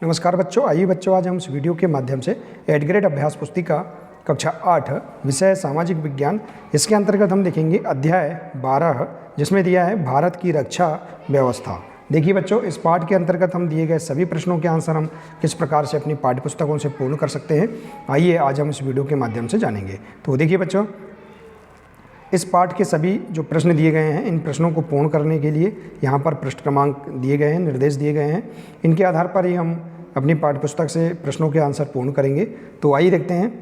नमस्कार बच्चों, आइए बच्चों आज हम इस वीडियो के माध्यम से 8th ग्रेड अभ्यास पुस्तिका कक्षा 8 विषय सामाजिक विज्ञान, इसके अंतर्गत हम देखेंगे अध्याय 12 जिसमें दिया है भारत की रक्षा व्यवस्था। देखिए बच्चों, इस पाठ के अंतर्गत हम दिए गए सभी प्रश्नों के आंसर हम किस प्रकार से अपनी पाठ्य पुस्तकों से पूर्ण कर सकते हैं, आइए आज हम इस वीडियो के माध्यम से जानेंगे। तो देखिए बच्चों, इस पाठ के सभी जो प्रश्न दिए गए हैं, इन प्रश्नों को पूर्ण करने के लिए यहाँ पर पृष्ठ क्रमांक दिए गए हैं, निर्देश दिए गए हैं। इनके आधार पर ही हम अपनी पाठ्यपुस्तक से प्रश्नों के आंसर पूर्ण करेंगे। तो आइए देखते हैं।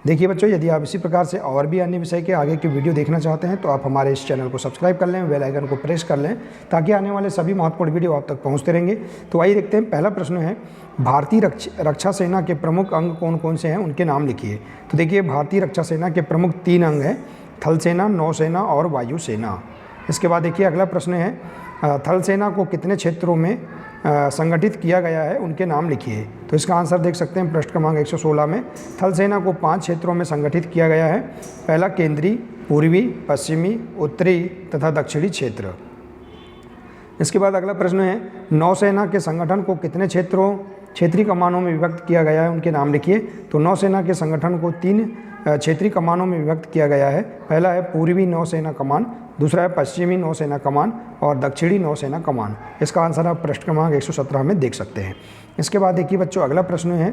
देखिए बच्चों, यदि आप इसी प्रकार से और भी अन्य विषय के आगे की वीडियो देखना चाहते हैं तो आप हमारे इस चैनल को सब्सक्राइब कर लें, बेल आइकन को प्रेस कर लें ताकि आने वाले सभी महत्वपूर्ण वीडियो आप तक पहुँचते रहेंगे। तो आइए देखते हैं। पहला प्रश्न है, भारतीय रक्षा सेना के प्रमुख अंग कौन कौन से हैं, उनके नाम लिखिए। तो देखिए, भारतीय रक्षा सेना के प्रमुख 3 अंग हैं, थल सेना, नौसेना और वायु सेना। इसके बाद देखिए अगला प्रश्न है, थल सेना को कितने क्षेत्रों में संगठित किया गया है, उनके नाम लिखिए। तो इसका आंसर देख सकते हैं पृष्ठ क्रमांक 116 में। थल सेना को 5 क्षेत्रों में संगठित किया गया है। पहला केंद्रीय, पूर्वी, पश्चिमी, उत्तरी तथा दक्षिणी क्षेत्र। इसके बाद अगला प्रश्न है, नौसेना के संगठन को कितने क्षेत्रीय कमानों में विभक्त किया गया है, उनके नाम लिखिए। तो नौसेना के संगठन को 3 क्षेत्रीय कमानों में विभक्त किया गया है। पहला है पूर्वी नौसेना कमान, दूसरा है पश्चिमी नौसेना कमान और दक्षिणी नौसेना कमान। इसका आंसर आप पृष्ठ क्रमांक 117 में देख सकते हैं। इसके बाद देखिए बच्चों, अगला प्रश्न है,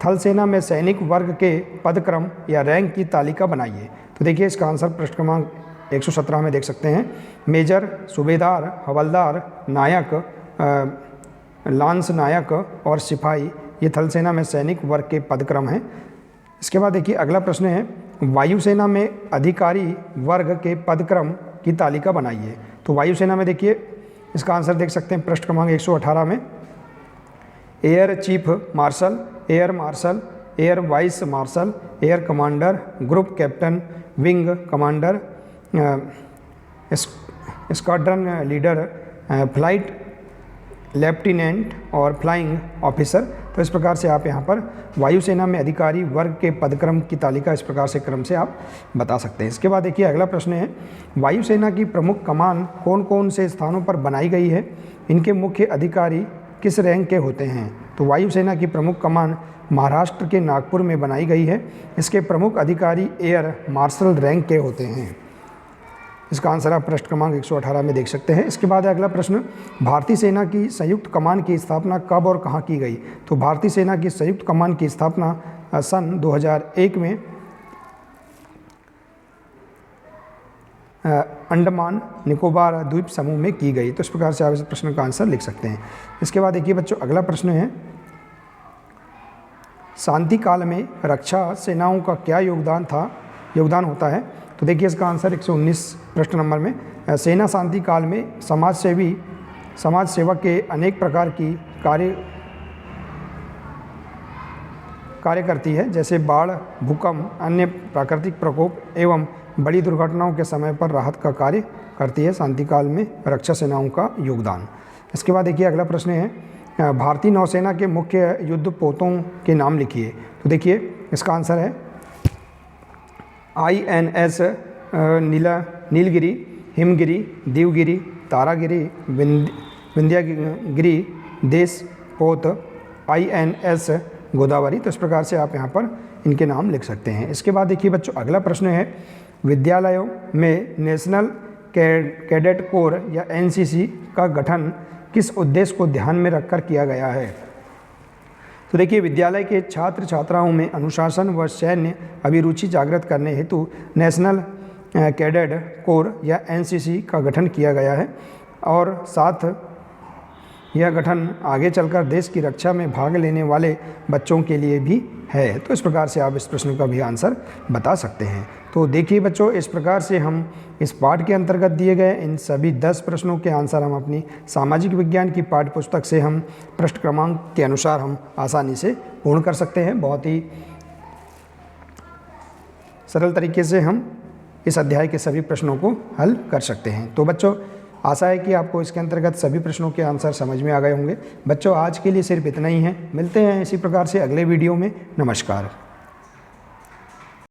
थल सेना में सैनिक वर्ग के पदक्रम या रैंक की तालिका बनाइए। तो देखिए इसका आंसर पृष्ठ क्रमांक 117 में देख सकते हैं। मेजर, सूबेदार, हवलदार, नायक, लांस नायक और सिपाही, ये थल सेना में सैनिक वर्ग के पदक्रम हैं। इसके बाद देखिए अगला प्रश्न है, वायुसेना में अधिकारी वर्ग के पदक्रम की तालिका बनाइए। तो वायुसेना में देखिए इसका आंसर देख सकते हैं पृष्ठ क्रमांक 118 में। Air chief marshal, air marshal, air vice marshal, air commander, group captain, wing commander, squadron leader, flight lieutenant और फ्लाइंग ऑफिसर। तो इस प्रकार से आप यहाँ पर वायुसेना में अधिकारी वर्ग के पदक्रम की तालिका इस प्रकार से क्रम से आप बता सकते हैं। इसके बाद देखिए अगला प्रश्न है, वायुसेना की प्रमुख कमान कौन कौन से स्थानों पर बनाई गई है, इनके मुख्य अधिकारी किस रैंक के होते हैं। तो वायुसेना की प्रमुख कमान महाराष्ट्र के नागपुर में बनाई गई है। इसके प्रमुख अधिकारी एयर मार्शल रैंक के होते हैं। इसका आंसर आप पृष्ठ क्रमांक 118 में देख सकते हैं। इसके बाद अगला प्रश्न, भारतीय सेना की संयुक्त कमान की स्थापना कब और कहाँ की गई। तो भारतीय सेना की संयुक्त कमान की स्थापना सन 2001 में अंडमान निकोबार द्वीप समूह में की गई। तो इस प्रकार से आप इस प्रश्न का आंसर लिख सकते हैं। इसके बाद देखिए बच्चों, अगला प्रश्न है, शांति काल में रक्षा सेनाओं का क्या योगदान होता है। तो देखिए इसका आंसर 119 प्रश्न नंबर में, सेना शांति काल में समाज सेवा के अनेक प्रकार की कार्य करती है, जैसे बाढ़, भूकंप, अन्य प्राकृतिक प्रकोप एवं बड़ी दुर्घटनाओं के समय पर राहत का कार्य करती है शांति काल में रक्षा सेनाओं का योगदान। इसके बाद देखिए अगला प्रश्न है, भारतीय नौसेना के मुख्य युद्धपोतों के नाम लिखिए। तो देखिए इसका आंसर है INS नीलगिरी, हिमगिरी, देवगिरी, तारागिरी, विंध्यागिरी, देशपोत, INS गोदावरी। तो इस प्रकार से आप यहाँ पर इनके नाम लिख सकते हैं। इसके बाद देखिए बच्चों, अगला प्रश्न है, विद्यालयों में नेशनल कैडेट कोर या NCC का गठन किस उद्देश्य को ध्यान में रखकर किया गया है। तो देखिए, विद्यालय के छात्र छात्राओं में अनुशासन व सैन्य अभिरुचि जागृत करने हेतु नेशनल कैडेट कोर या NCC का गठन किया गया है और साथ यह गठन आगे चलकर देश की रक्षा में भाग लेने वाले बच्चों के लिए भी है। तो इस प्रकार से आप इस प्रश्न का भी आंसर बता सकते हैं। तो देखिए बच्चों, इस प्रकार से हम इस पाठ के अंतर्गत दिए गए इन सभी 10 प्रश्नों के आंसर हम अपनी सामाजिक विज्ञान की पाठ्य पुस्तक से हम पृष्ठ क्रमांक के अनुसार हम आसानी से पूर्ण कर सकते हैं। बहुत ही सरल तरीके से हम इस अध्याय के सभी प्रश्नों को हल कर सकते हैं। तो बच्चों, आशा है कि आपको इसके अंतर्गत सभी प्रश्नों के आंसर समझ में आ गए होंगे। बच्चों, आज के लिए सिर्फ इतना ही है। मिलते हैं इसी प्रकार से अगले वीडियो में। नमस्कार।